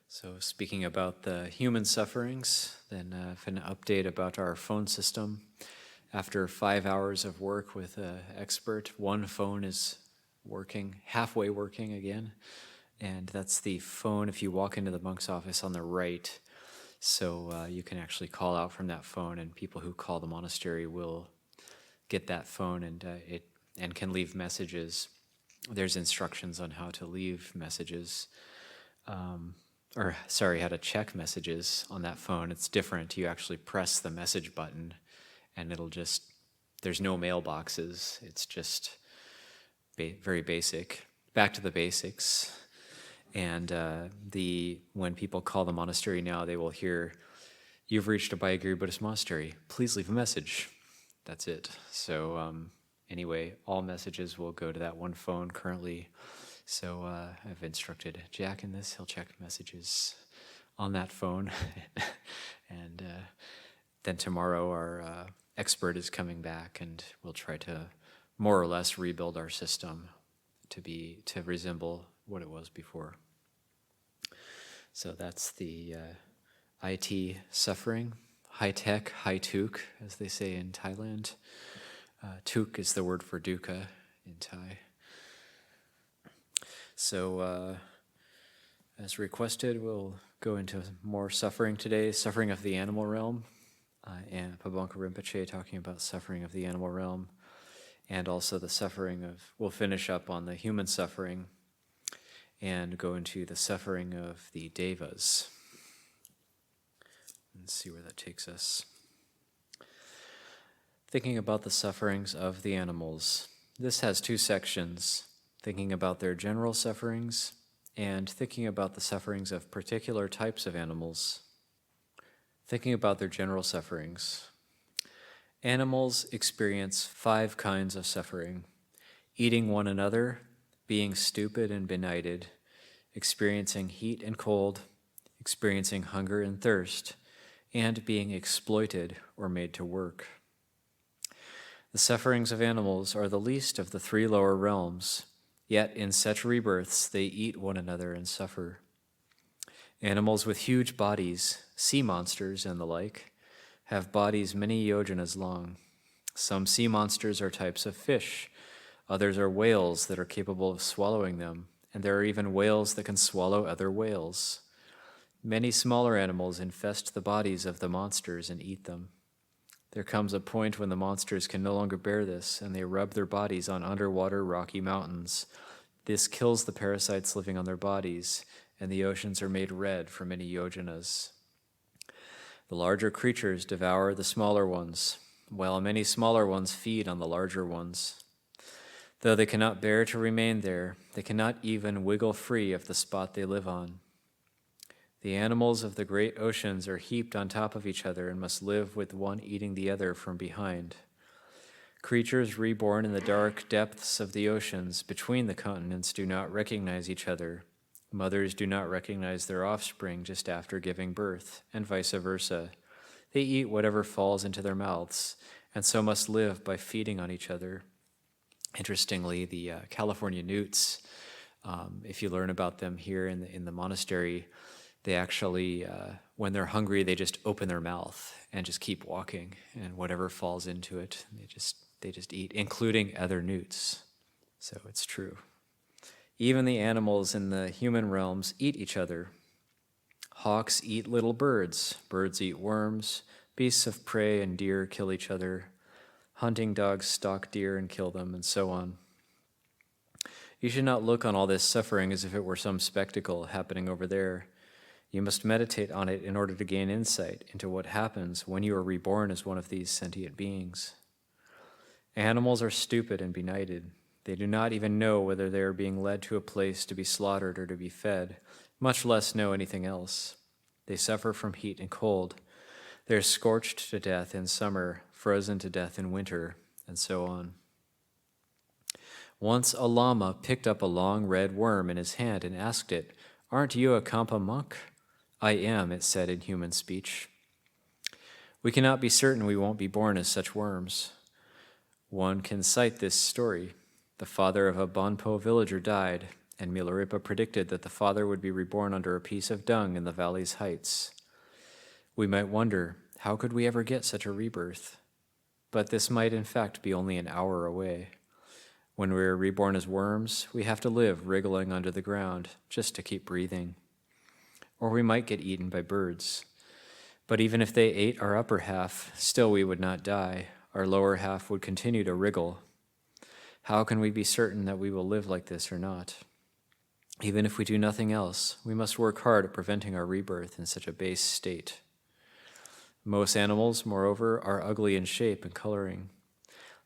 So speaking about the human sufferings, then an update about our phone system. After 5 hours of work with an expert, one phone is working, halfway working again. And that's the phone if you walk into the monk's office on the right. So you can actually call out from that phone, and people who call the monastery will get that phone and can leave messages. There's instructions on how to leave messages. How to check messages on that phone. It's different. You actually press the message button and there's no mailboxes. It's just very basic. Back to the basics. And when people call the monastery now, they will hear, "You've reached Abhayagiri Buddhist Monastery. Please leave a message." That's it. So anyway, all messages will go to that one phone currently. So I've instructed Jack in this. He'll check messages on that phone. And then tomorrow our expert is coming back, and we'll try to more or less rebuild our system to resemble what it was before. So that's the IT suffering. High tech, high tuk, as they say in Thailand. Tuk is the word for dukkha in Thai. So, as requested, we'll go into more suffering today, suffering of the animal realm, and Pabongka Rinpoche talking about suffering of the animal realm, and also the we'll finish up on the human suffering, and go into the suffering of the devas. Let's see where that takes us. Thinking about the sufferings of the animals. This has two sections. Thinking about their general sufferings, and thinking about the sufferings of particular types of animals. Thinking about their general sufferings. Animals experience 5 kinds of suffering: eating one another, being stupid and benighted, experiencing heat and cold, experiencing hunger and thirst, and being exploited or made to work. The sufferings of animals are the least of the 3 lower realms. Yet in such rebirths, they eat one another and suffer. Animals with huge bodies, sea monsters and the like, have bodies many yojanas long. Some sea monsters are types of fish. Others are whales that are capable of swallowing them, and there are even whales that can swallow other whales. Many smaller animals infest the bodies of the monsters and eat them. There comes a point when the monsters can no longer bear this, and they rub their bodies on underwater rocky mountains. This kills the parasites living on their bodies, and the oceans are made red for many yojanas. The larger creatures devour the smaller ones, while many smaller ones feed on the larger ones. Though they cannot bear to remain there, they cannot even wiggle free of the spot they live on. The animals of the great oceans are heaped on top of each other and must live with one eating the other from behind. Creatures reborn in the dark depths of the oceans between the continents do not recognize each other. Mothers do not recognize their offspring just after giving birth, and vice versa. They eat whatever falls into their mouths, and so must live by feeding on each other. Interestingly, the California newts, if you learn about them here in the monastery, they actually, when they're hungry, they just open their mouth and just keep walking, and whatever falls into it, they just eat, including other newts. So it's true. Even the animals in the human realms eat each other. Hawks eat little birds. Birds eat worms. Beasts of prey and deer kill each other. Hunting dogs stalk deer and kill them, and so on. You should not look on all this suffering as if it were some spectacle happening over there. You must meditate on it in order to gain insight into what happens when you are reborn as one of these sentient beings. Animals are stupid and benighted. They do not even know whether they are being led to a place to be slaughtered or to be fed, much less know anything else. They suffer from heat and cold. They are scorched to death in summer, frozen to death in winter, and so on. Once a lama picked up a long red worm in his hand and asked it, "Aren't you a Kampa monk?" "I am," it said in human speech. We cannot be certain we won't be born as such worms. One can cite this story. The father of a Bonpo villager died, and Milarepa predicted that the father would be reborn under a piece of dung in the valley's heights. We might wonder, how could we ever get such a rebirth? But this might in fact be only an hour away. When we are reborn as worms, we have to live wriggling under the ground just to keep breathing. Or we might get eaten by birds. But even if they ate our upper half, still we would not die. Our lower half would continue to wriggle. How can we be certain that we will live like this or not? Even if we do nothing else, we must work hard at preventing our rebirth in such a base state. Most animals, moreover, are ugly in shape and coloring.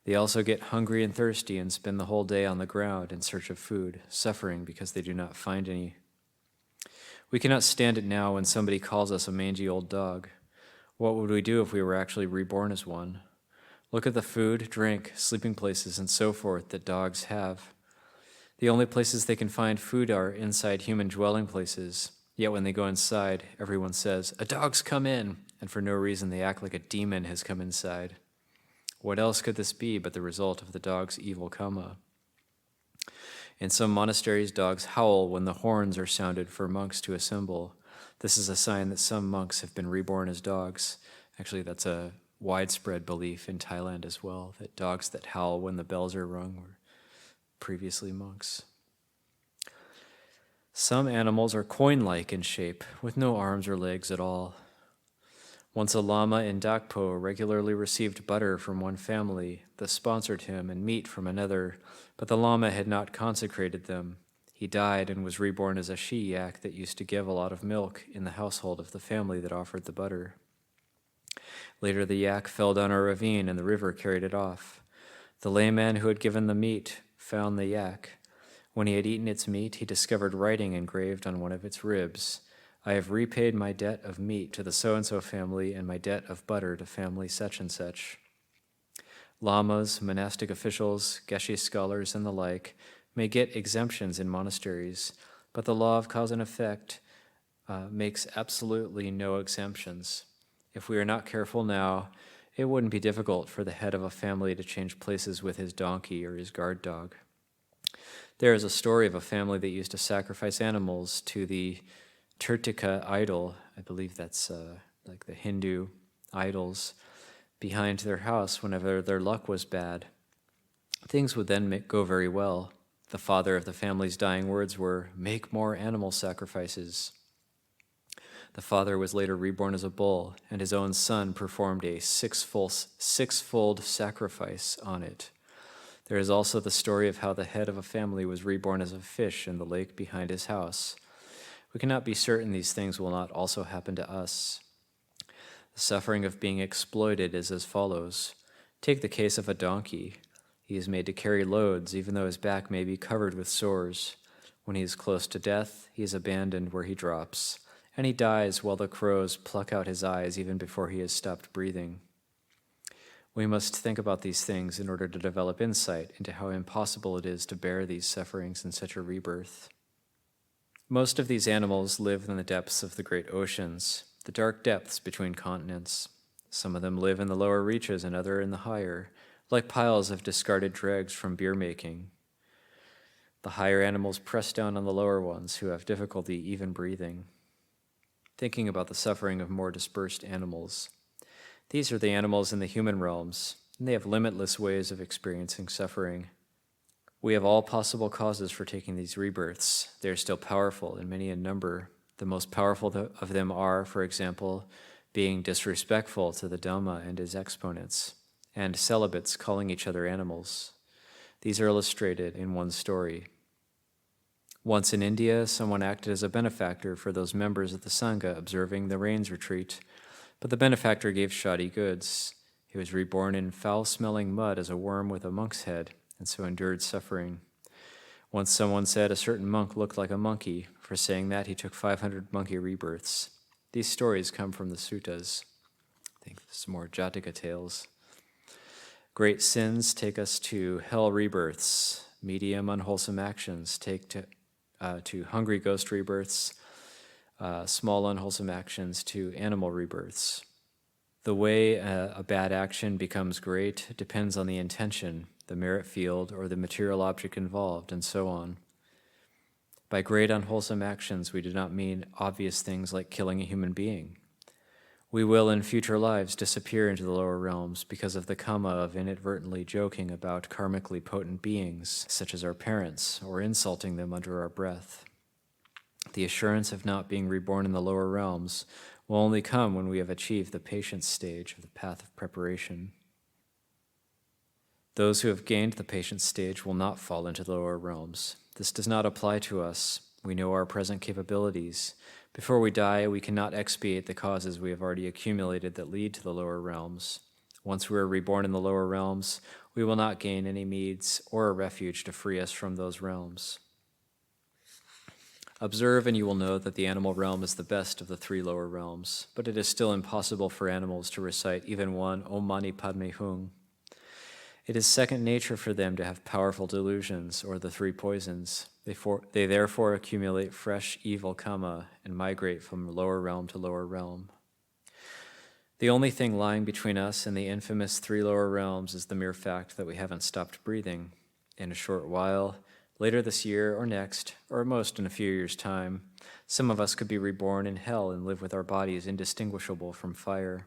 They also get hungry and thirsty and spend the whole day on the ground in search of food, suffering because they do not find any. We cannot stand it now when somebody calls us a mangy old dog. What would we do if we were actually reborn as one? Look at the food, drink, sleeping places, and so forth that dogs have. The only places they can find food are inside human dwelling places. Yet when they go inside, everyone says, "A dog's come in," and for no reason they act like a demon has come inside. What else could this be but the result of the dog's evil karma? In some monasteries, dogs howl when the horns are sounded for monks to assemble. This is a sign that some monks have been reborn as dogs. Actually, that's a widespread belief in Thailand as well, that dogs that howl when the bells are rung were previously monks. Some animals are coin-like in shape, with no arms or legs at all. Once a lama in Dakpo regularly received butter from one family that sponsored him and meat from another, but the lama had not consecrated them. He died and was reborn as a she-yak that used to give a lot of milk in the household of the family that offered the butter. Later the yak fell down a ravine and the river carried it off. The layman who had given the meat found the yak. When he had eaten its meat, he discovered writing engraved on one of its ribs. "I have repaid my debt of meat to the so-and-so family and my debt of butter to family such and such." Lamas, monastic officials, geshe scholars, and the like may get exemptions in monasteries, but the law of cause and effect makes absolutely no exemptions. If we are not careful now, it wouldn't be difficult for the head of a family to change places with his donkey or his guard dog. There is a story of a family that used to sacrifice animals to the Tirtika idol. I believe that's like the Hindu idols behind their house whenever their luck was bad. Things would then go very well. The father of the family's dying words were, "Make more animal sacrifices." The father was later reborn as a bull, and his own son performed a sixfold sacrifice on it. There is also the story of how the head of a family was reborn as a fish in the lake behind his house. We cannot be certain these things will not also happen to us. The suffering of being exploited is as follows. Take the case of a donkey. He is made to carry loads, even though his back may be covered with sores. When he is close to death, he is abandoned where he drops, and he dies while the crows pluck out his eyes even before he has stopped breathing. We must think about these things in order to develop insight into how impossible it is to bear these sufferings in such a rebirth. Most of these animals live in the depths of the great oceans, the dark depths between continents. Some of them live in the lower reaches and others in the higher, like piles of discarded dregs from beer making. The higher animals press down on the lower ones who have difficulty even breathing. Thinking about the suffering of more dispersed animals. These are the animals in the human realms, and they have limitless ways of experiencing suffering. We have all possible causes for taking these rebirths. They are still powerful and many in number. The most powerful of them are, for example, being disrespectful to the Dhamma and his exponents, and celibates calling each other animals. These are illustrated in one story. Once in India, someone acted as a benefactor for those members of the Sangha observing the rains retreat, but the benefactor gave shoddy goods. He was reborn in foul-smelling mud as a worm with a monk's head, and so endured suffering. Once someone said a certain monk looked like a monkey. For saying that, he took 500 monkey rebirths. These stories come from the suttas. I think this is more Jataka tales. Great sins take us to hell rebirths. Medium unwholesome actions take to hungry ghost rebirths. Small unwholesome actions to animal rebirths. The way a bad action becomes great depends on the intention, the merit field, or the material object involved, and so on. By great unwholesome actions, we do not mean obvious things like killing a human being. We will in future lives disappear into the lower realms because of the karma of inadvertently joking about karmically potent beings, such as our parents, or insulting them under our breath. The assurance of not being reborn in the lower realms will only come when we have achieved the patience stage of the path of preparation. Those who have gained the patience stage will not fall into the lower realms. This does not apply to us. We know our present capabilities. Before we die, we cannot expiate the causes we have already accumulated that lead to the lower realms. Once we are reborn in the lower realms, we will not gain any means or a refuge to free us from those realms. Observe and you will know that the animal realm is the best of the three lower realms, but it is still impossible for animals to recite even one Om Mani Padme Hung. It is second nature for them to have powerful delusions, or the three poisons. They therefore accumulate fresh evil karma and migrate from lower realm to lower realm. The only thing lying between us and the infamous three lower realms is the mere fact that we haven't stopped breathing. In a short while, later this year or next, or at most in a few years' time, some of us could be reborn in hell and live with our bodies indistinguishable from fire.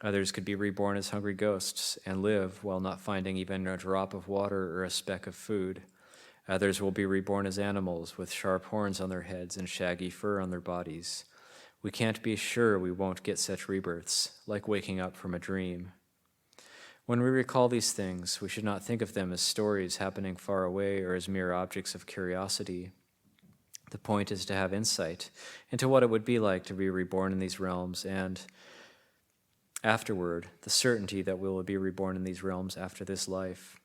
Others could be reborn as hungry ghosts and live while not finding even a drop of water or a speck of food. Others will be reborn as animals with sharp horns on their heads and shaggy fur on their bodies. We can't be sure we won't get such rebirths, like waking up from a dream. When we recall these things, we should not think of them as stories happening far away or as mere objects of curiosity. The point is to have insight into what it would be like to be reborn in these realms, and afterward, the certainty that we will be reborn in these realms after this life.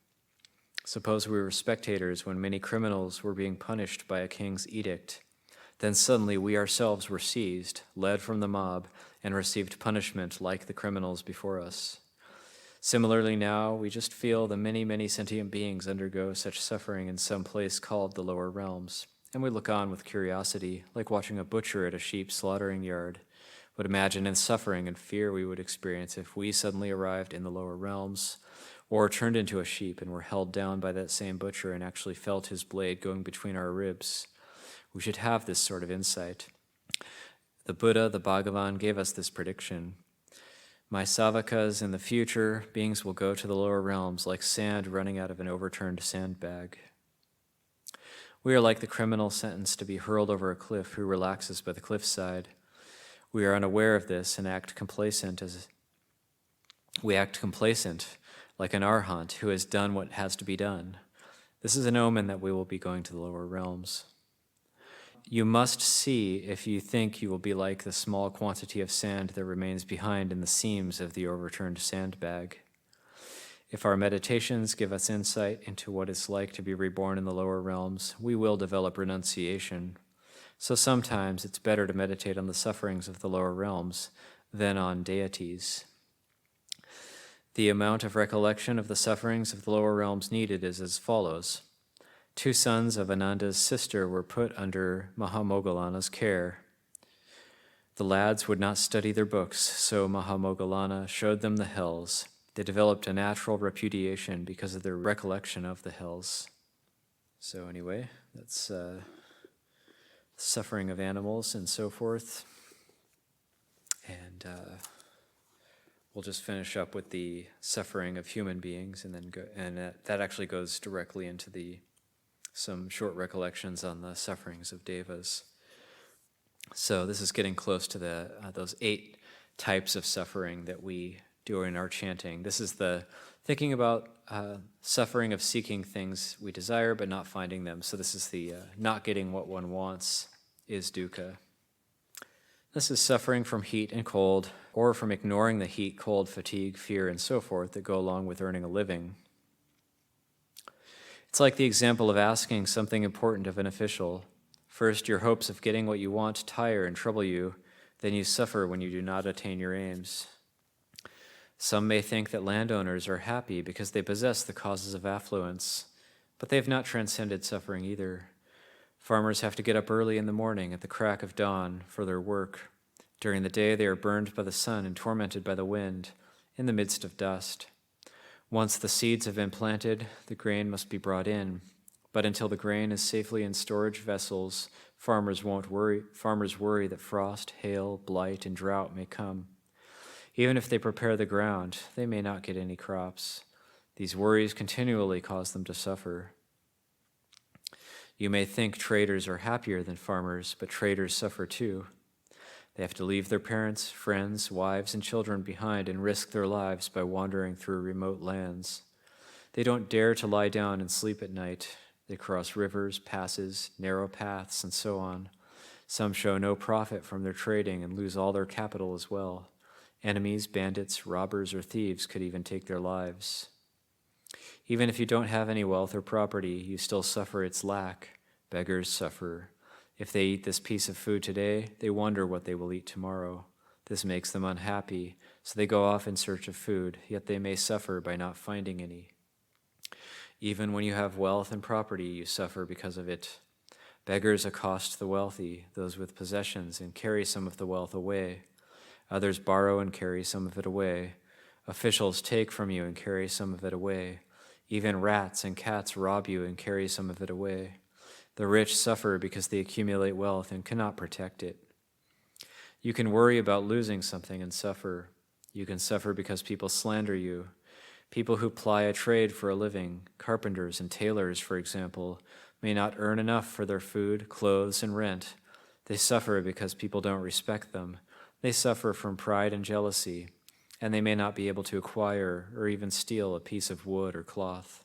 Suppose we were spectators when many criminals were being punished by a king's edict. Then suddenly we ourselves were seized, led from the mob, and received punishment like the criminals before us. Similarly now, we just feel the many, many sentient beings undergo such suffering in some place called the lower realms, and we look on with curiosity, like watching a butcher at a sheep slaughtering yard. But imagine the suffering and fear we would experience if we suddenly arrived in the lower realms, or turned into a sheep and were held down by that same butcher and actually felt his blade going between our ribs. We should have this sort of insight. The Buddha, the Bhagavan, gave us this prediction. My savakas, in the future, beings will go to the lower realms like sand running out of an overturned sandbag. We are like the criminal sentenced to be hurled over a cliff who relaxes by the cliffside. We are unaware of this and act complacent like an arhat who has done what has to be done. This is an omen that we will be going to the lower realms. You must see if you think you will be like the small quantity of sand that remains behind in the seams of the overturned sandbag. If our meditations give us insight into what it's like to be reborn in the lower realms, we will develop renunciation. So sometimes it's better to meditate on the sufferings of the lower realms than on deities. The amount of recollection of the sufferings of the lower realms needed is as follows. 2 sons of Ananda's sister were put under Mahamoggallana's care. The lads would not study their books, so Mahamoggallana showed them the hells. They developed a natural repudiation because of their recollection of the hells. So anyway, that's suffering of animals and so forth. And we'll just finish up with the suffering of human beings, and then that actually goes directly into some short recollections on the sufferings of devas. So this is getting close to those 8 types of suffering that we do in our chanting. This is the thinking about suffering of seeking things we desire but not finding them. So this is the not getting what one wants is dukkha. This is suffering from heat and cold, or from ignoring the heat, cold, fatigue, fear, and so forth that go along with earning a living. It's like the example of asking something important of an official. First, your hopes of getting what you want tire and trouble you, then you suffer when you do not attain your aims. Some may think that landowners are happy because they possess the causes of affluence, but they have not transcended suffering either. Farmers have to get up early in the morning at the crack of dawn for their work. During the day, they are burned by the sun and tormented by the wind in the midst of dust. Once the seeds have been planted, the grain must be brought in. But until the grain is safely in storage vessels, farmers worry that frost, hail, blight, and drought may come. Even if they prepare the ground, they may not get any crops. These worries continually cause them to suffer. You may think traders are happier than farmers, but traders suffer too. They have to leave their parents, friends, wives, and children behind and risk their lives by wandering through remote lands. They don't dare to lie down and sleep at night. They cross rivers, passes, narrow paths, and so on. Some show no profit from their trading and lose all their capital as well. Enemies, bandits, robbers, or thieves could even take their lives. Even if you don't have any wealth or property, you still suffer its lack. Beggars suffer. If they eat this piece of food today, they wonder what they will eat tomorrow. This makes them unhappy, so they go off in search of food, yet they may suffer by not finding any. Even when you have wealth and property, you suffer because of it. Beggars accost the wealthy, those with possessions, and carry some of the wealth away. Others borrow and carry some of it away. Officials take from you and carry some of it away. Even rats and cats rob you and carry some of it away. The rich suffer because they accumulate wealth and cannot protect it. You can worry about losing something and suffer. You can suffer because people slander you. People who ply a trade for a living, carpenters and tailors, for example, may not earn enough for their food, clothes, and rent. They suffer because people don't respect them. They suffer from pride and jealousy, and they may not be able to acquire or even steal a piece of wood or cloth.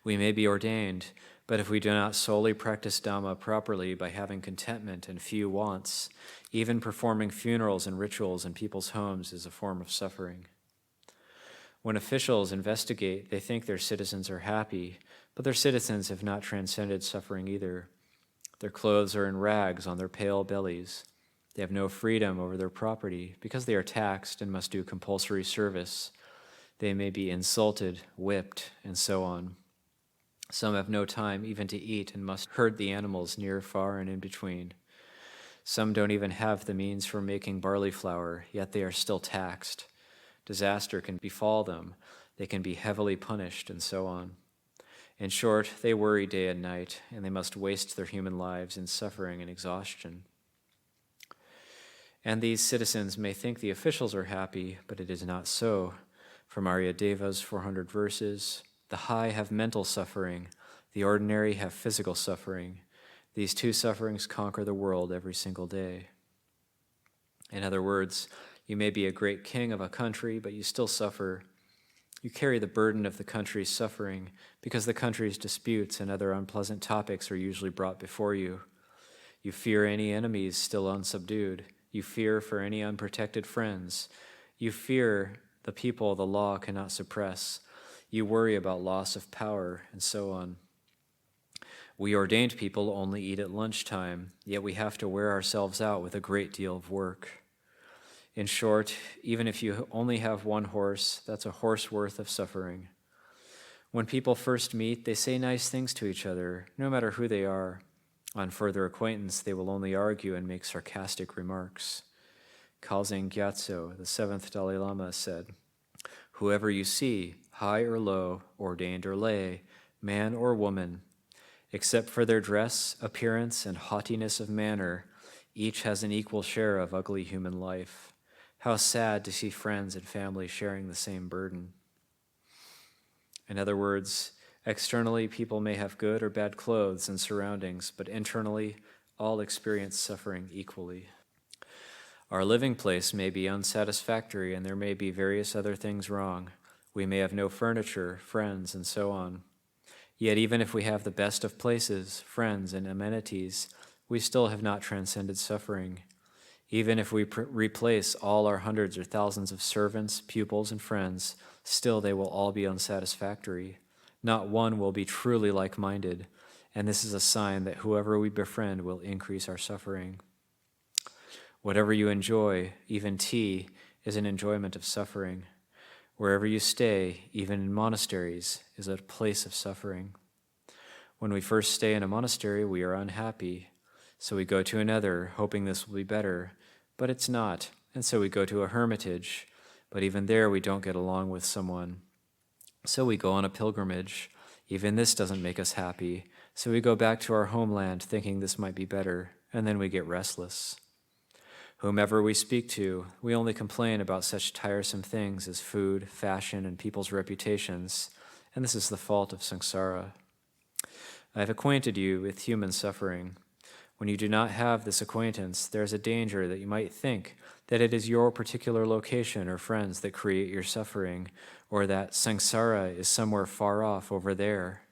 We may be ordained, but if we do not solely practice Dhamma properly by having contentment and few wants, even performing funerals and rituals in people's homes is a form of suffering. When officials investigate, they think their citizens are happy, but their citizens have not transcended suffering either. Their clothes are in rags on their pale bellies. They have no freedom over their property because they are taxed and must do compulsory service. They may be insulted, whipped, and so on. Some have no time even to eat and must herd the animals near, far, and in between. Some don't even have the means for making barley flour, yet they are still taxed. Disaster can befall them. They can be heavily punished, and so on. In short, they worry day and night, and they must waste their human lives in suffering and exhaustion. And these citizens may think the officials are happy, but it is not so. From Aryadeva's 400 verses, the high have mental suffering, the ordinary have physical suffering. These two sufferings conquer the world every single day. In other words, you may be a great king of a country, but you still suffer. You carry the burden of the country's suffering because the country's disputes and other unpleasant topics are usually brought before you. You fear any enemies still unsubdued. You fear for any unprotected friends. You fear the people the law cannot suppress. You worry about loss of power, and so on. We ordained people only eat at lunchtime, yet we have to wear ourselves out with a great deal of work. In short, even if you only have one horse, that's a horse worth of suffering. When people first meet, they say nice things to each other, no matter who they are. On further acquaintance, they will only argue and make sarcastic remarks. Kalzang Gyatso, the seventh Dalai Lama, said, "Whoever you see, high or low, ordained or lay, man or woman, except for their dress, appearance, and haughtiness of manner, each has an equal share of ugly human life. How sad to see friends and family sharing the same burden." In other words, externally people may have good or bad clothes and surroundings, but internally all experience suffering equally. Our living place may be unsatisfactory and there may be various other things wrong. We may have no furniture, friends, and so on. Yet even if we have the best of places, friends, and amenities, we still have not transcended suffering. Even if we replace all our hundreds or thousands of servants, pupils, and friends, still they will all be unsatisfactory. Not one will be truly like-minded, and this is a sign that whoever we befriend will increase our suffering. Whatever you enjoy, even tea, is an enjoyment of suffering. Wherever you stay, even in monasteries, is a place of suffering. When we first stay in a monastery, we are unhappy. So we go to another, hoping this will be better, but it's not. And so we go to a hermitage, but even there we don't get along with someone. So we go on a pilgrimage. Even this doesn't make us happy, so we go back to our homeland thinking this might be better, and then we get restless. Whomever we speak to, we only complain about such tiresome things as food, fashion, and people's reputations, and this is the fault of samsara. I have acquainted you with human suffering. When you do not have this acquaintance, there is a danger that you might think that it is your particular location or friends that create your suffering, or that samsara is somewhere far off over there.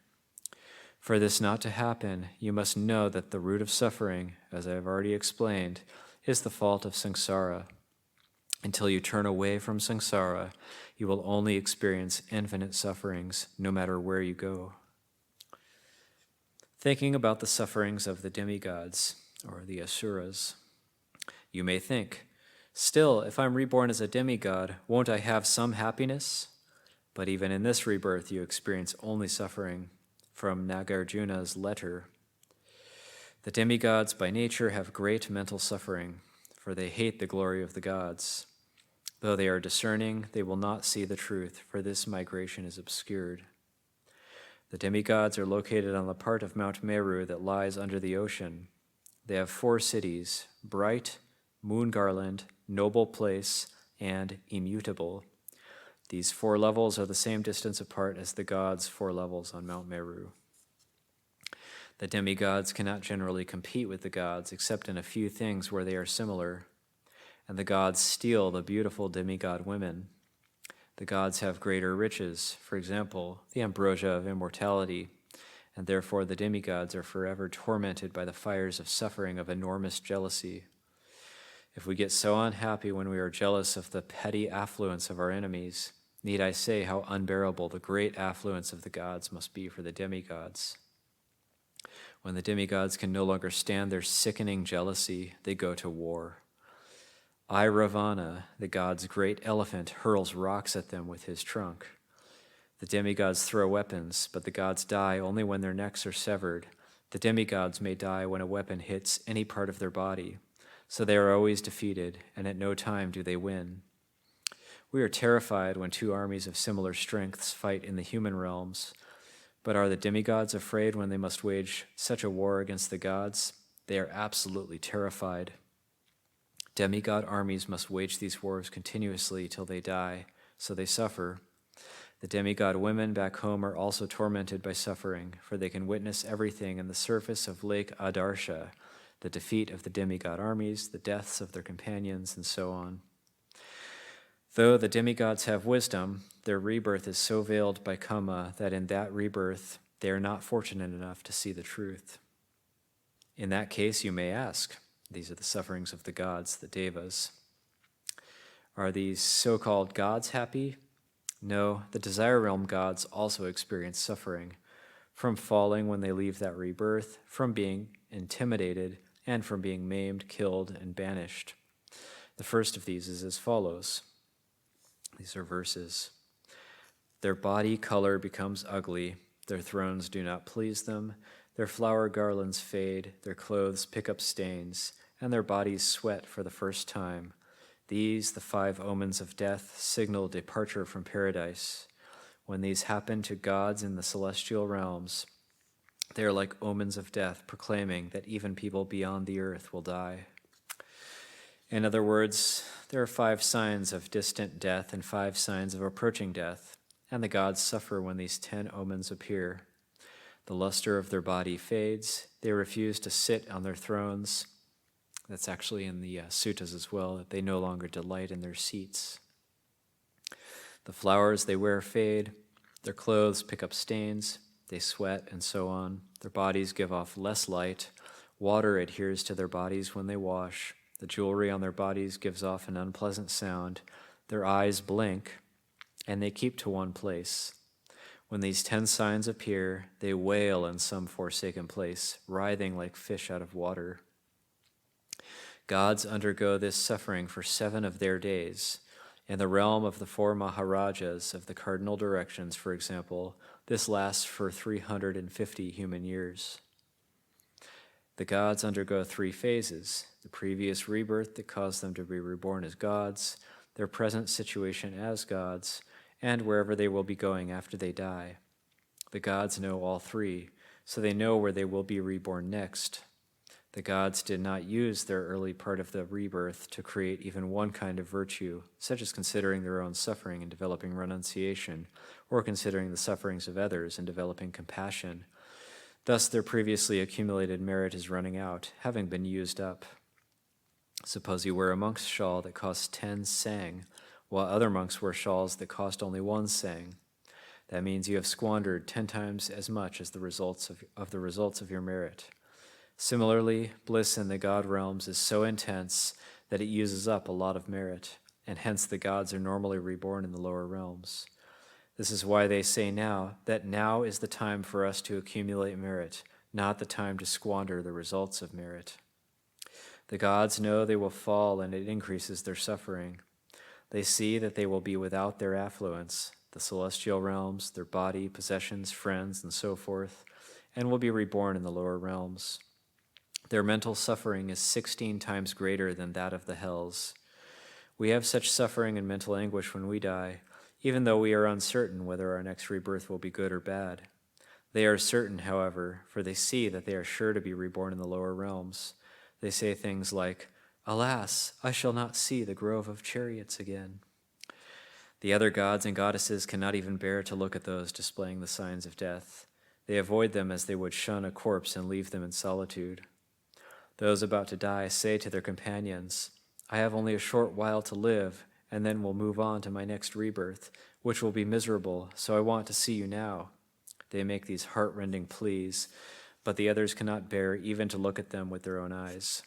For this not to happen, you must know that the root of suffering, as I have already explained, is the fault of samsara. Until you turn away from samsara, you will only experience infinite sufferings, no matter where you go. Thinking about the sufferings of the demigods, or the asuras, you may think, still, if I'm reborn as a demigod, won't I have some happiness? But even in this rebirth, you experience only suffering. From Nagarjuna's letter, the demigods by nature have great mental suffering, for they hate the glory of the gods. Though they are discerning, they will not see the truth, for this migration is obscured. The demigods are located on the part of Mount Meru that lies under the ocean. They have 4 cities: Bright, Moon Garland, Noble Place, and Immutable. These 4 levels are the same distance apart as the gods' 4 levels on Mount Meru. The demigods cannot generally compete with the gods except in a few things where they are similar, and the gods steal the beautiful demigod women. The gods have greater riches, for example, the ambrosia of immortality, and therefore the demigods are forever tormented by the fires of suffering of enormous jealousy. If we get so unhappy when we are jealous of the petty affluence of our enemies, need I say how unbearable the great affluence of the gods must be for the demigods? When the demigods can no longer stand their sickening jealousy, they go to war. Ravana, the god's great elephant, hurls rocks at them with his trunk. The demigods throw weapons, but the gods die only when their necks are severed. The demigods may die when a weapon hits any part of their body, so they are always defeated, and at no time do they win. We are terrified when 2 armies of similar strengths fight in the human realms, but are the demigods afraid when they must wage such a war against the gods? They are absolutely terrified. Demigod armies must wage these wars continuously till they die, so they suffer. The demigod women back home are also tormented by suffering, for they can witness everything in the surface of Lake Adarsha, the defeat of the demigod armies, the deaths of their companions, and so on. Though the demigods have wisdom, their rebirth is so veiled by kama that in that rebirth they are not fortunate enough to see the truth. In that case, you may ask, these are the sufferings of the gods, the devas. Are these so-called gods happy? No, the desire realm gods also experience suffering, from falling when they leave that rebirth, from being intimidated, and from being maimed, killed, and banished. The first of these is as follows. These are verses. Their body color becomes ugly, their thrones do not please them, their flower garlands fade, their clothes pick up stains, and their bodies sweat for the first time. These, the 5 omens of death, signal departure from paradise. When these happen to gods in the celestial realms, they are like omens of death, proclaiming that even people beyond the earth will die. In other words, there are 5 signs of distant death and 5 signs of approaching death, and the gods suffer when these 10 omens appear. The luster of their body fades, they refuse to sit on their thrones. That's actually in the suttas as well, that they no longer delight in their seats. The flowers they wear fade, their clothes pick up stains, they sweat, and so on. Their bodies give off less light, water adheres to their bodies when they wash, the jewelry on their bodies gives off an unpleasant sound, their eyes blink, and they keep to one place. When these 10 signs appear, they wail in some forsaken place, writhing like fish out of water. Gods undergo this suffering for 7 of their days. In the realm of the 4 Maharajas of the cardinal directions, for example, this lasts for 350 human years. The gods undergo 3 phases: the previous rebirth that caused them to be reborn as gods, their present situation as gods, and wherever they will be going after they die. The gods know all three, so they know where they will be reborn next. The gods did not use their early part of the rebirth to create even one kind of virtue, such as considering their own suffering and developing renunciation, or considering the sufferings of others and developing compassion. Thus, their previously accumulated merit is running out, having been used up. Suppose you wear a monk's shawl that costs 10 sang, while other monks wear shawls that cost only 1 sang. That means you have squandered 10 times as much as the results of your merit. Similarly, bliss in the God realms is so intense that it uses up a lot of merit, and hence the gods are normally reborn in the lower realms. This is why they say now that now is the time for us to accumulate merit, not the time to squander the results of merit. The gods know they will fall, and it increases their suffering. They see that they will be without their affluence, the celestial realms, their body, possessions, friends, and so forth, and will be reborn in the lower realms. Their mental suffering is 16 times greater than that of the hells. We have such suffering and mental anguish when we die, even though we are uncertain whether our next rebirth will be good or bad. They are certain, however, for they see that they are sure to be reborn in the lower realms. They say things like, "Alas, I shall not see the grove of chariots again." The other gods and goddesses cannot even bear to look at those displaying the signs of death. They avoid them as they would shun a corpse and leave them in solitude. Those about to die say to their companions, "I have only a short while to live, and then will move on to my next rebirth, which will be miserable, so I want to see you now." They make these heart-rending pleas, but the others cannot bear even to look at them with their own eyes.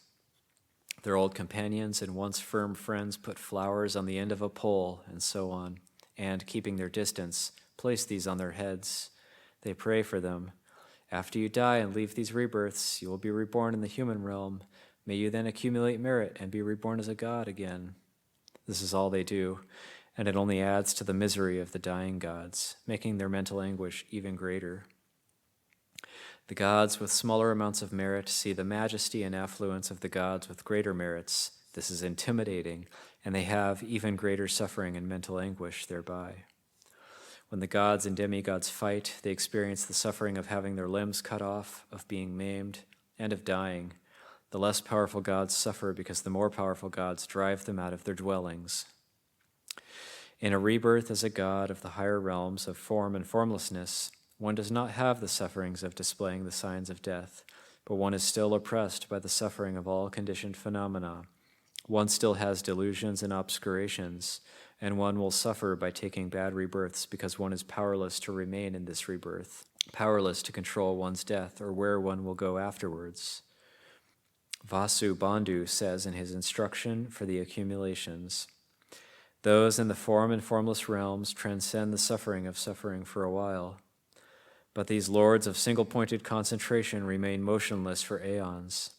Their old companions and once firm friends put flowers on the end of a pole, and so on, and, keeping their distance, place these on their heads. They pray for them. "After you die and leave these rebirths, you will be reborn in the human realm. May you then accumulate merit and be reborn as a god again." This is all they do, and it only adds to the misery of the dying gods, making their mental anguish even greater. The gods with smaller amounts of merit see the majesty and affluence of the gods with greater merits. This is intimidating, and they have even greater suffering and mental anguish thereby. When the gods and demigods fight, they experience the suffering of having their limbs cut off, of being maimed, and of dying. The less powerful gods suffer because the more powerful gods drive them out of their dwellings. In a rebirth as a god of the higher realms of form and formlessness, one does not have the sufferings of displaying the signs of death, but one is still oppressed by the suffering of all conditioned phenomena. One still has delusions and obscurations, and one will suffer by taking bad rebirths because one is powerless to remain in this rebirth, powerless to control one's death or where one will go afterwards. Vasu Bandhu says in his instruction for the accumulations, "Those in the form and formless realms transcend the suffering of suffering for a while. But these lords of single-pointed concentration remain motionless for aeons,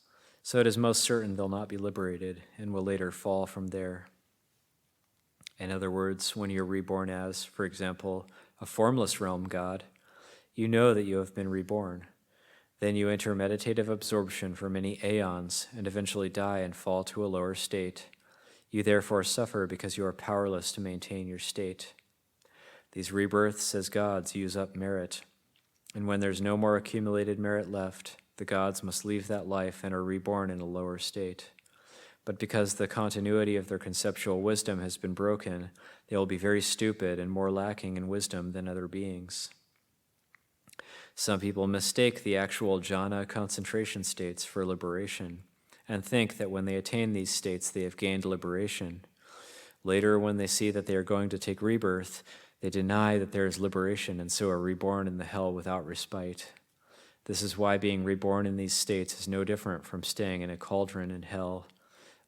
so it is most certain they'll not be liberated and will later fall from there." In other words, when you're reborn as, for example, a formless realm god, you know that you have been reborn. Then you enter meditative absorption for many aeons and eventually die and fall to a lower state. You therefore suffer because you are powerless to maintain your state. These rebirths as gods use up merit, and when there's no more accumulated merit left, the gods must leave that life and are reborn in a lower state. But because the continuity of their conceptual wisdom has been broken, they will be very stupid and more lacking in wisdom than other beings. Some people mistake the actual jhana concentration states for liberation and think that when they attain these states, they have gained liberation. Later, when they see that they are going to take rebirth, they deny that there is liberation and so are reborn in the hell without respite. This is why being reborn in these states is no different from staying in a cauldron in hell.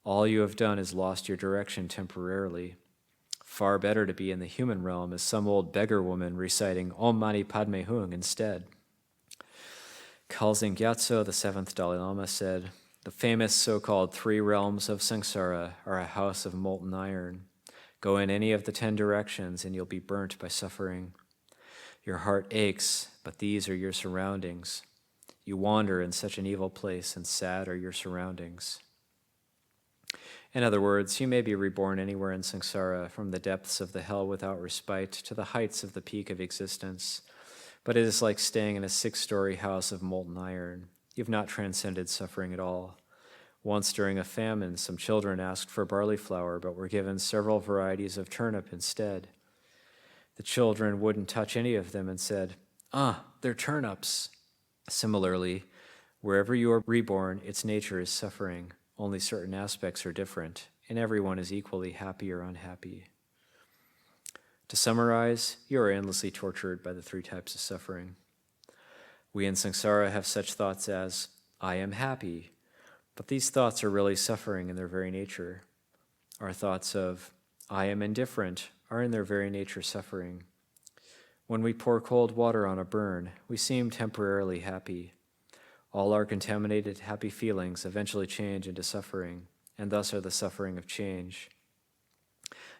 All you have done is lost your direction temporarily. Far better to be in the human realm as some old beggar woman reciting Om Mani Padme Hung instead. Khalzin Gyatso, the 7th Dalai Lama, said, "The famous so-called 3 realms of samsara are a house of molten iron. Go in any of the 10 directions and you'll be burnt by suffering. Your heart aches, but these are your surroundings. You wander in such an evil place, and sad are your surroundings." In other words, you may be reborn anywhere in samsara, from the depths of the hell without respite to the heights of the peak of existence. But it is like staying in a 6-story house of molten iron. You've not transcended suffering at all. Once during a famine, some children asked for barley flour, but were given several varieties of turnip instead. The children wouldn't touch any of them and said, they're turnips. Similarly, wherever you are reborn, its nature is suffering. Only certain aspects are different, and everyone is equally happy or unhappy. To summarize, you are endlessly tortured by the 3 types of suffering. We in samsara have such thoughts as, I am happy, but these thoughts are really suffering in their very nature. Our thoughts of, I am indifferent, are in their very nature suffering. When we pour cold water on a burn, we seem temporarily happy. All our contaminated happy feelings eventually change into suffering, and thus are the suffering of change.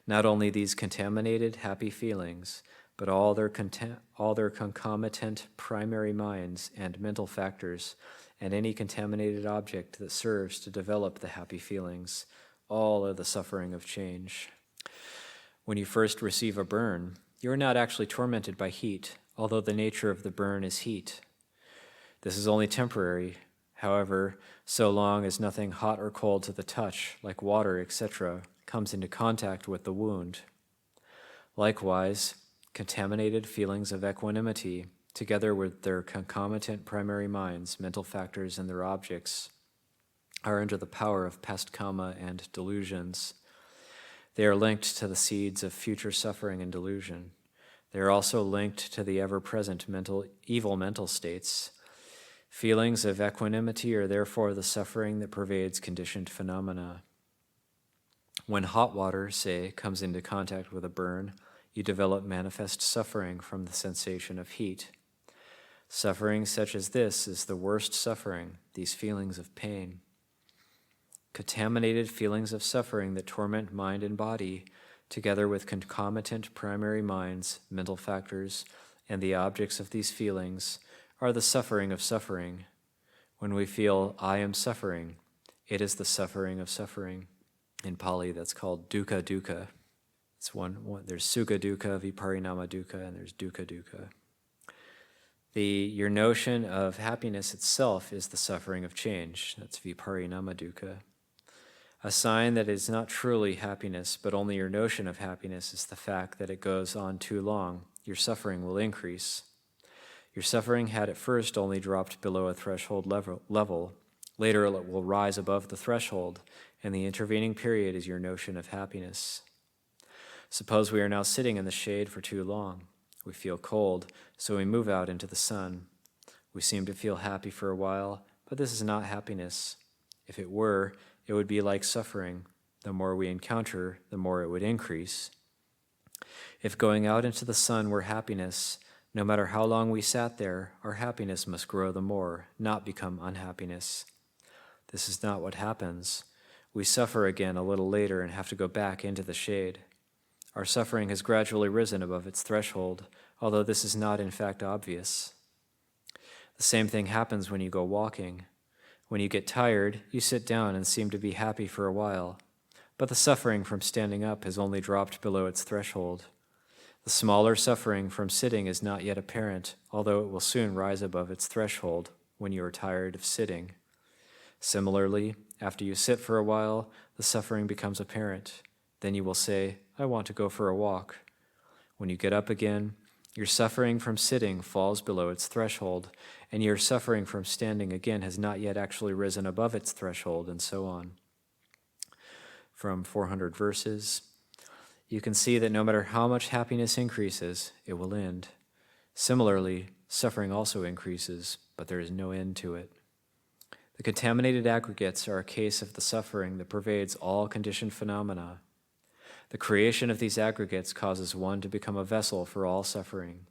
Not only these contaminated happy feelings, but all their concomitant primary minds and mental factors, and any contaminated object that serves to develop the happy feelings, all are the suffering of change. When you first receive a burn, you are not actually tormented by heat, although the nature of the burn is heat. This is only temporary. However, so long as nothing hot or cold to the touch, like water, etc., comes into contact with the wound. Likewise, contaminated feelings of equanimity, together with their concomitant primary minds, mental factors, and their objects, are under the power of past karma and delusions. They are linked to the seeds of future suffering and delusion. They are also linked to the ever-present evil mental states. Feelings of equanimity are therefore the suffering that pervades conditioned phenomena. When hot water, say, comes into contact with a burn, you develop manifest suffering from the sensation of heat. Suffering such as this is the worst suffering, these feelings of pain. Contaminated feelings of suffering that torment mind and body, together with concomitant primary minds, mental factors, and the objects of these feelings, are the suffering of suffering. When we feel, I am suffering, it is the suffering of suffering. In Pali, that's called dukkha dukkha. It's one. There's sukha dukkha, viparinama dukkha, and there's dukkha dukkha. Your notion of happiness itself is the suffering of change. That's viparinama dukkha. A sign that it is not truly happiness, but only your notion of happiness, is the fact that it goes on too long. Your suffering will increase. Your suffering had at first only dropped below a threshold level. Later it will rise above the threshold, and the intervening period is your notion of happiness. Suppose we are now sitting in the shade for too long. We feel cold, so we move out into the sun. We seem to feel happy for a while, but this is not happiness. If it were, it would be like suffering. The more we encounter, the more it would increase. If going out into the sun were happiness, no matter how long we sat there, our happiness must grow the more, not become unhappiness. This is not what happens. We suffer again a little later and have to go back into the shade. Our suffering has gradually risen above its threshold, although this is not in fact obvious. The same thing happens when you go walking. When you get tired, you sit down and seem to be happy for a while, but the suffering from standing up has only dropped below its threshold. The smaller suffering from sitting is not yet apparent, although it will soon rise above its threshold when you are tired of sitting. Similarly, after you sit for a while, the suffering becomes apparent. Then you will say, I want to go for a walk. When you get up again, your suffering from sitting falls below its threshold, and your suffering from standing again has not yet actually risen above its threshold, and so on. From 400 verses, you can see that no matter how much happiness increases, it will end. Similarly, suffering also increases, but there is no end to it. The contaminated aggregates are a case of the suffering that pervades all conditioned phenomena. The creation of these aggregates causes one to become a vessel for all suffering.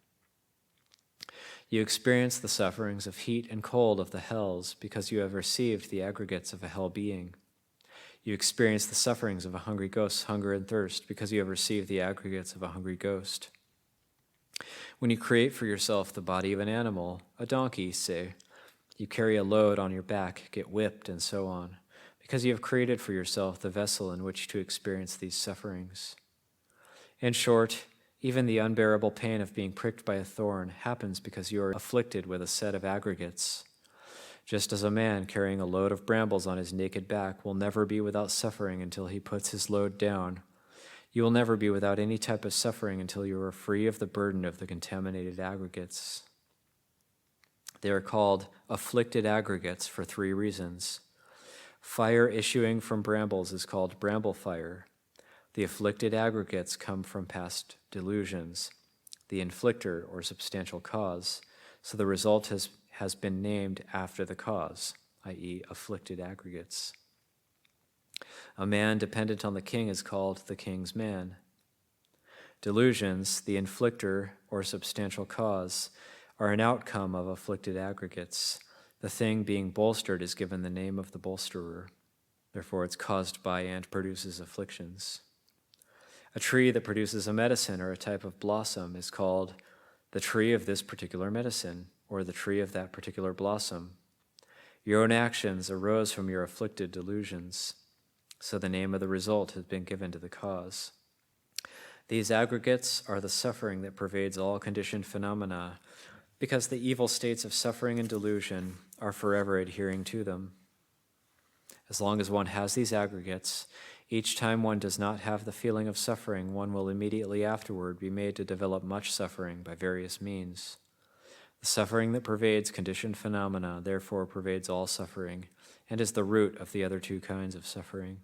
You experience the sufferings of heat and cold of the hells because you have received the aggregates of a hell being. You experience the sufferings of a hungry ghost's hunger and thirst because you have received the aggregates of a hungry ghost. When you create for yourself the body of an animal, a donkey, say, you carry a load on your back, get whipped, and so on, because you have created for yourself the vessel in which to experience these sufferings. In short, Even the unbearable pain of being pricked by a thorn happens because you are afflicted with a set of aggregates. Just as a man carrying a load of brambles on his naked back will never be without suffering until he puts his load down, you will never be without any type of suffering until you are free of the burden of the contaminated aggregates. They are called afflicted aggregates for 3 reasons. Fire issuing from brambles is called bramble fire. The afflicted aggregates come from past delusions, the inflictor or substantial cause, so the result has been named after the cause, i.e., afflicted aggregates. A man dependent on the king is called the king's man. Delusions, the inflictor or substantial cause, are an outcome of afflicted aggregates. The thing being bolstered is given the name of the bolsterer. Therefore, it's caused by and produces afflictions. A tree that produces a medicine or a type of blossom is called the tree of this particular medicine, or the tree of that particular blossom. Your own actions arose from your afflicted delusions, so the name of the result has been given to the cause. These aggregates are the suffering that pervades all conditioned phenomena, because the evil states of suffering and delusion are forever adhering to them. As long as one has these aggregates, each time one does not have the feeling of suffering, one will immediately afterward be made to develop much suffering by various means. The suffering that pervades conditioned phenomena therefore pervades all suffering and is the root of the other 2 kinds of suffering.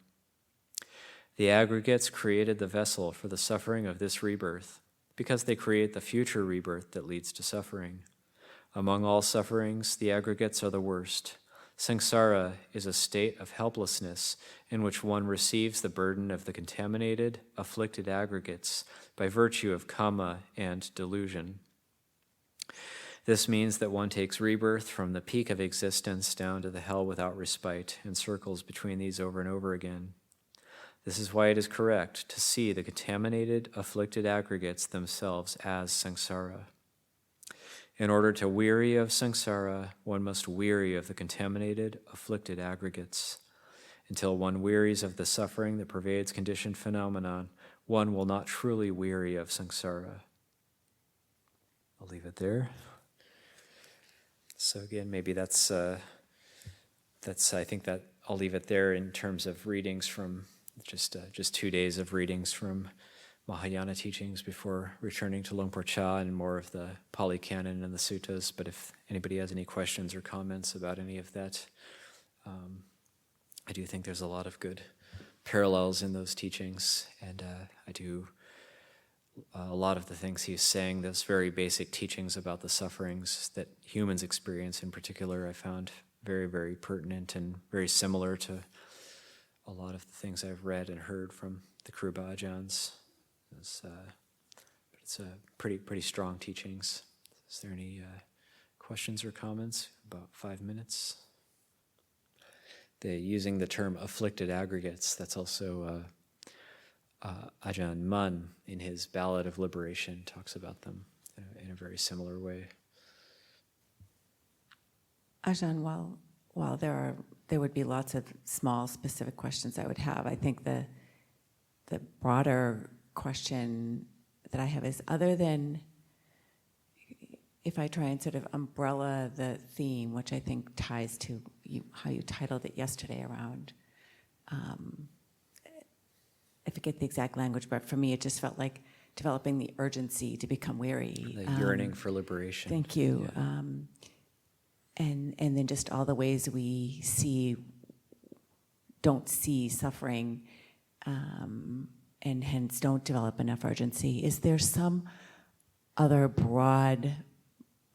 The aggregates created the vessel for the suffering of this rebirth, because they create the future rebirth that leads to suffering. Among all sufferings, the aggregates are the worst. Samsara is a state of helplessness in which one receives the burden of the contaminated, afflicted aggregates by virtue of kama and delusion. This means that one takes rebirth from the peak of existence down to the hell without respite and circles between these over and over again. This is why it is correct to see the contaminated, afflicted aggregates themselves as samsara. In order to weary of samsara, one must weary of the contaminated, afflicted aggregates. Until one wearies of the suffering that pervades conditioned phenomenon, one will not truly weary of samsara. I'll leave it there. So again, maybe that's I think that I'll leave it there in terms of readings from just 2 days of readings from Mahayana teachings before returning to Luang Por Cha and more of the Pali Canon and the suttas. But if anybody has any questions or comments about any of that, I do think there's a lot of good parallels in those teachings, and a lot of the things he's saying, those very basic teachings about the sufferings that humans experience in particular, I found very, very pertinent and very similar to a lot of the things I've read and heard from the Kruba Ajahns. It's pretty strong teachings. Is there any questions or comments? About 5 minutes. Using the term afflicted aggregates, that's also Ajahn Mun in his Ballad of Liberation talks about them in a very similar way. Ajahn, while there would be lots of small specific questions I would have, I think the broader question that I have is, other than if I try and sort of umbrella the theme, which I think ties to how you titled it yesterday around, I forget the exact language, but for me it just felt like developing the urgency to become weary. The yearning for liberation. Thank you. Yeah. And then just all the ways we don't see suffering, and hence don't develop enough urgency. Is there some other broad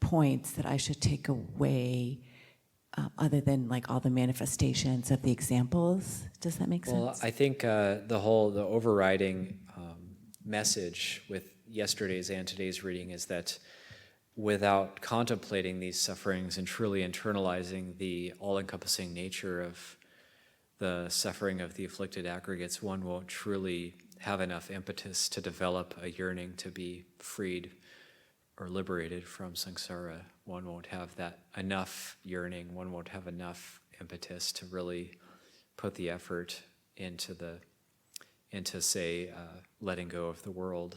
points that I should take away, other than like all the manifestations of the examples? Does that make sense? Well, I think the overriding message with yesterday's and today's reading is that without contemplating these sufferings and truly internalizing the all-encompassing nature of the suffering of the afflicted aggregates, one won't truly have enough impetus to develop a yearning to be freed or liberated from samsara. One won't have that enough yearning, one won't have enough impetus to really put the effort into say, letting go of the world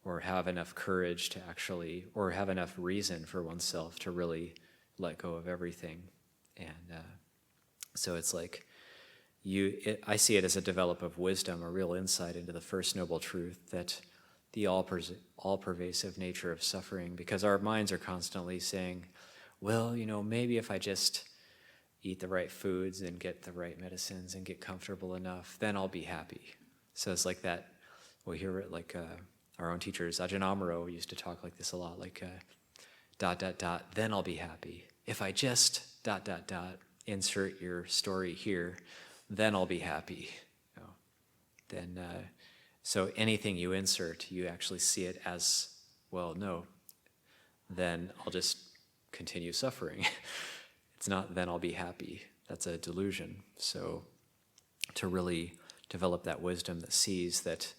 or have enough courage to actually, or have enough reason for oneself to really let go of everything. And so it's like, I see it as a develop of wisdom, a real insight into the first noble truth, that the all-pervasive nature of suffering, because our minds are constantly saying, well, maybe if I just eat the right foods and get the right medicines and get comfortable enough, then I'll be happy. So it's like that, we hear it like our own teachers, Ajahn Amaro used to talk like this a lot, like then I'll be happy. If I just ... insert your story here, then I'll be happy. Then, so anything you insert, you actually see it as, well, no, then I'll just continue suffering. It's not then I'll be happy. That's a delusion. So to really develop that wisdom that sees that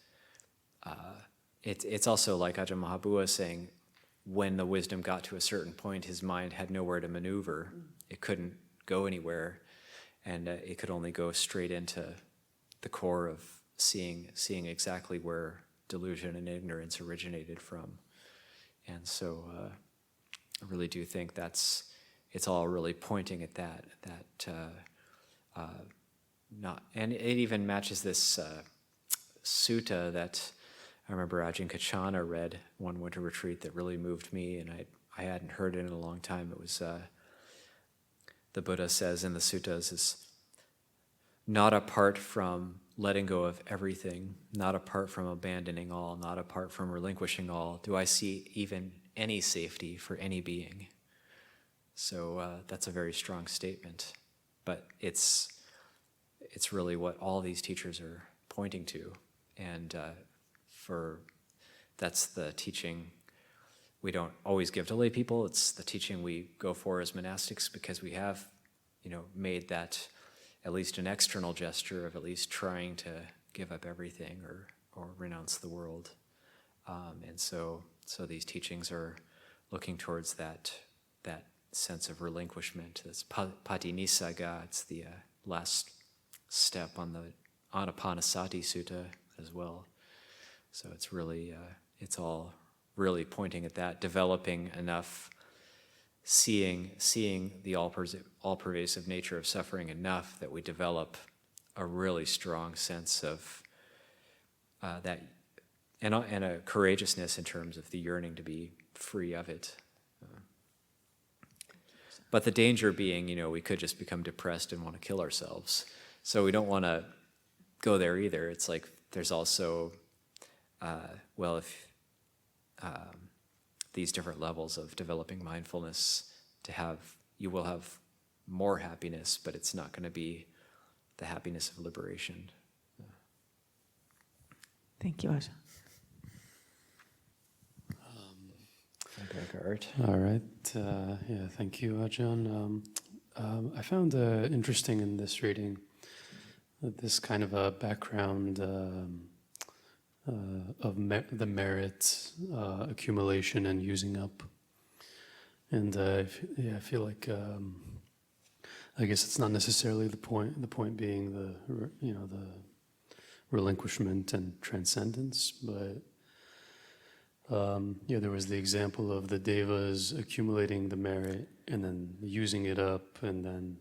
it's also like Ajahn Mahabua saying, when the wisdom got to a certain point, his mind had nowhere to maneuver. It couldn't go anywhere, and it could only go straight into the core of seeing exactly where delusion and ignorance originated from. And so I really do think it's all really pointing at that and it even matches this sutta that I remember Ajahn Kachana read one winter retreat that really moved me, and I hadn't heard it in a long time. It was the Buddha says in the suttas is, not apart from letting go of everything, not apart from abandoning all, not apart from relinquishing all, do I see even any safety for any being. So that's a very strong statement, but it's really what all these teachers are pointing to, and that's the teaching we don't always give to lay people. It's the teaching we go for as monastics, because we have, made that at least an external gesture of at least trying to give up everything or renounce the world. And so these teachings are looking towards that sense of relinquishment. That's Patinissagga. It's the last step on the Anapanasati Sutta as well. So it's really, it's all really pointing at that, developing enough, seeing the all-pervasive nature of suffering enough that we develop a really strong sense of that, and a courageousness in terms of the yearning to be free of it. But the danger being, we could just become depressed and want to kill ourselves. So we don't want to go there either. It's like there's also, if these different levels of developing mindfulness, you will have more happiness, but it's not going to be the happiness of liberation. Thank you, Ajahn. All right. Thank you, Ajahn. I found interesting in this reading this kind of a background of the merit accumulation and using up. And I feel like I guess it's not necessarily the point. The point being the relinquishment and transcendence, but there was the example of the devas accumulating the merit and then using it up, and then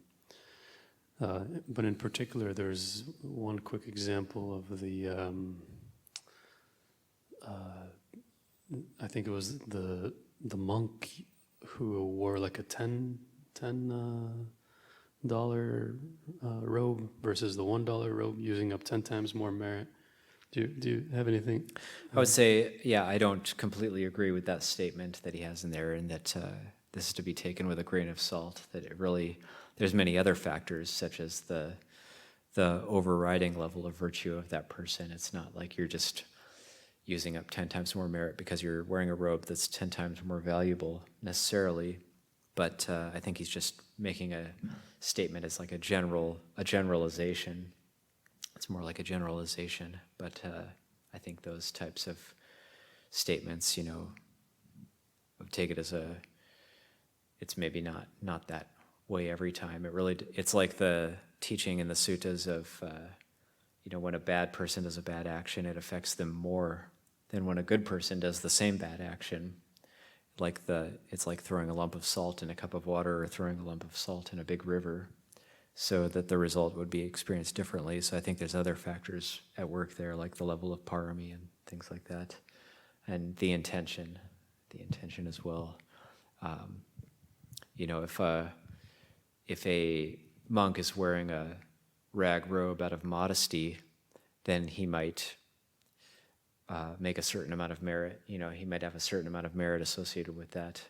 but in particular there's one quick example of the I think it was the monk who wore like a $10 robe versus the $1 robe, using up 10 times more merit. Do you have anything? I would say, I don't completely agree with that statement that he has in there, and that this is to be taken with a grain of salt, that it really, there's many other factors, such as the overriding level of virtue of that person. It's not like you're just using up 10 times more merit because you're wearing a robe that's 10 times more valuable necessarily, but I think he's just making a statement as like a generalization. It's more like a generalization, but I think those types of statements, take it as it's maybe not that way every time. It's like the teaching in the suttas of, when a bad person does a bad action, it affects them more then when a good person does the same bad action, it's like throwing a lump of salt in a cup of water or throwing a lump of salt in a big river, so that the result would be experienced differently. So I think there's other factors at work there, like the level of parami and things like that, and the intention as well. If a monk is wearing a rag robe out of modesty, then he might make a certain amount of merit. He might have a certain amount of merit associated with that.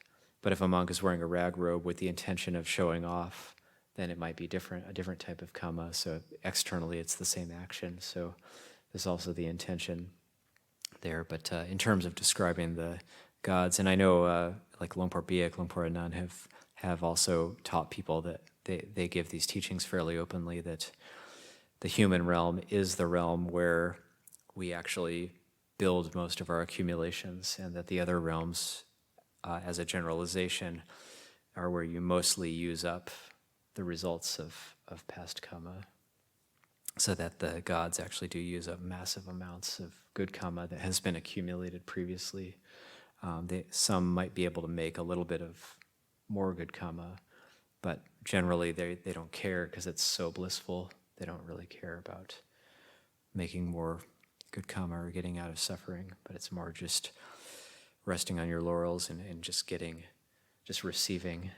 But if a monk is wearing a rag robe with the intention of showing off, then it might be a different type of karma. So externally, it's the same action. So there's also the intention there. But in terms of describing the gods, and I know like Luang Por Biak, Luang Por Anan have also taught people that they give these teachings fairly openly, that the human realm is the realm where we actually build most of our accumulations, and that the other realms, as a generalization, are where you mostly use up the results of past karma, so that the gods actually do use up massive amounts of good karma that has been accumulated previously. Some might be able to make a little bit of more good karma, but generally they don't care because it's so blissful. They don't really care about making more good karma or getting out of suffering, but it's more just resting on your laurels and just receiving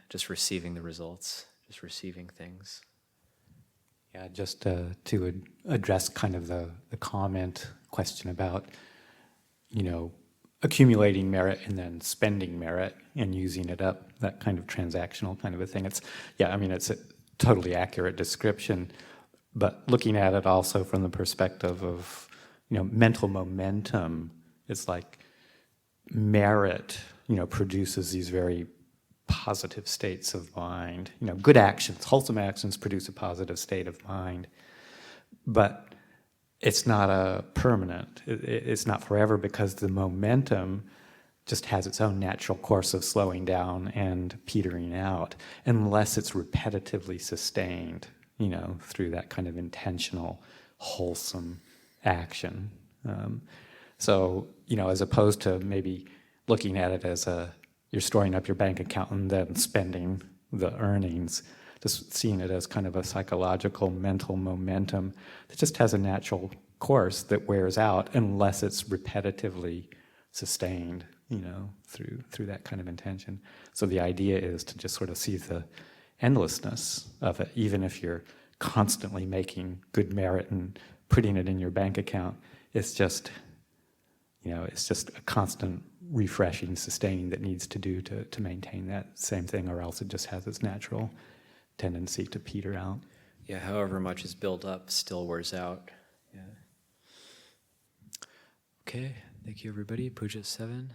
the results, just receiving things. Yeah, just to address kind of the comment question about, accumulating merit and then spending merit and using it up, that kind of transactional kind of a thing. It's a totally accurate description, but looking at it also from the perspective of, mental momentum, it's like merit, produces these very positive states of mind. Good actions, wholesome actions produce a positive state of mind, but it's not a permanent. It's not forever, because the momentum just has its own natural course of slowing down and petering out, unless it's repetitively sustained, through that kind of intentional, wholesome action. So, as opposed to maybe looking at it as you're storing up your bank account and then spending the earnings, just seeing it as kind of a psychological, mental momentum that just has a natural course that wears out unless it's repetitively sustained, through that kind of intention. So the idea is to just sort of see the endlessness of it, even if you're constantly making good merit and putting it in your bank account. It's just, it's just a constant refreshing, sustaining that needs to do to maintain that same thing, or else it just has its natural tendency to peter out. Yeah, however much is built up still wears out. Yeah. Okay, thank you everybody. Puja 7.